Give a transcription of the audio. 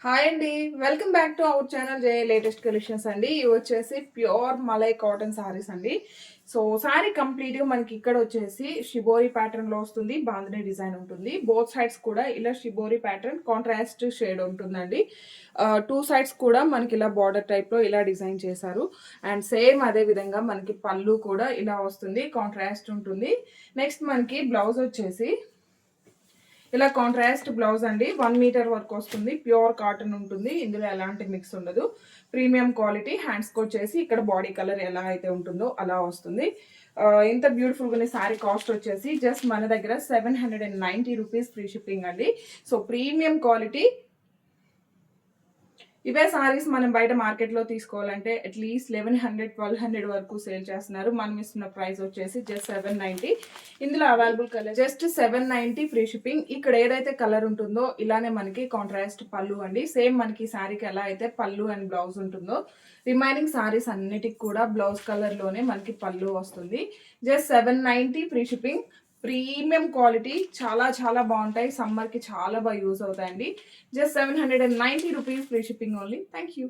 Hi అండి. Welcome back to our channel J latest collections అండి. ఇవి వచ్చేసి ప్యూర్ మలై కాటన్ సారీస్ అండి. సో సారీ కంప్లీట్గా మనకి ఇక్కడ వచ్చేసి షిబోరి ప్యాటర్న్లో వస్తుంది. బాంధనీ డిజైన్ ఉంటుంది. బోత్ సైడ్స్ కూడా ఇలా షిబోరి ప్యాటర్న్ కాంట్రాస్ట్ షేడ్ ఉంటుందండి. టూ సైడ్స్ కూడా మనకి ఇలా బార్డర్ టైప్లో ఇలా డిజైన్ చేశారు. అండ్ సేమ్ అదే విధంగా మనకి పళ్ళు కూడా ఇలా వస్తుంది, కాంట్రాస్ట్ ఉంటుంది. నెక్స్ట్ మనకి బ్లౌజ్ వచ్చేసి ఇలా కాంట్రాస్ట్ బ్లౌజ్ అండి. 1 మీటర్ వరకు వస్తుంది. ప్యూర్ కాటన్ ఉంటుంది. ఇందులో ఎలాంటి మిక్స్ ఉండదు. Premium quality. హ్యాండ్స్కి వచ్చేసి ఇక్కడ బాడీ కలర్ ఎలా అయితే ఉంటుందో అలా వస్తుంది. ఇంత బ్యూటిఫుల్గా ఉన్న శారీ కాస్ట్ వచ్చేసి జస్ట్ మన దగ్గర 790 రూపీస్ ఫ్రీ షిప్పింగ్ అండి. So premium quality. ఇవే సారీస్ మనం బయట మార్కెట్లో తీసుకోవాలంటే అట్లీస్ట్ 1100-1200 వరకు సేల్ చేస్తున్నారు. మనం ఇస్తున్న ప్రైస్ వచ్చేసి జస్ట్ 790. ఇందులో available colour just 790 free shipping. ఇక్కడ ఏదైతే కలర్ ఉంటుందో ఇలానే మనకి కాంట్రాస్ట్ పళ్ళు అండి. సేమ్ మనకి శారీకి ఎలా అయితే పళ్ళు అండ్ బ్లౌజ్ ఉంటుందో రిమైనింగ్ సారీస్ అన్నిటికి కూడా బ్లౌజ్ కలర్లోనే మనకి పళ్ళు వస్తుంది. Just 790 free shipping. Premium quality, చాలా చాలా బాగుంటాయి. సమ్మర్కి చాలా బాగా యూజ్ అవుతాయండి. Just 790 rupees free shipping only. Thank you.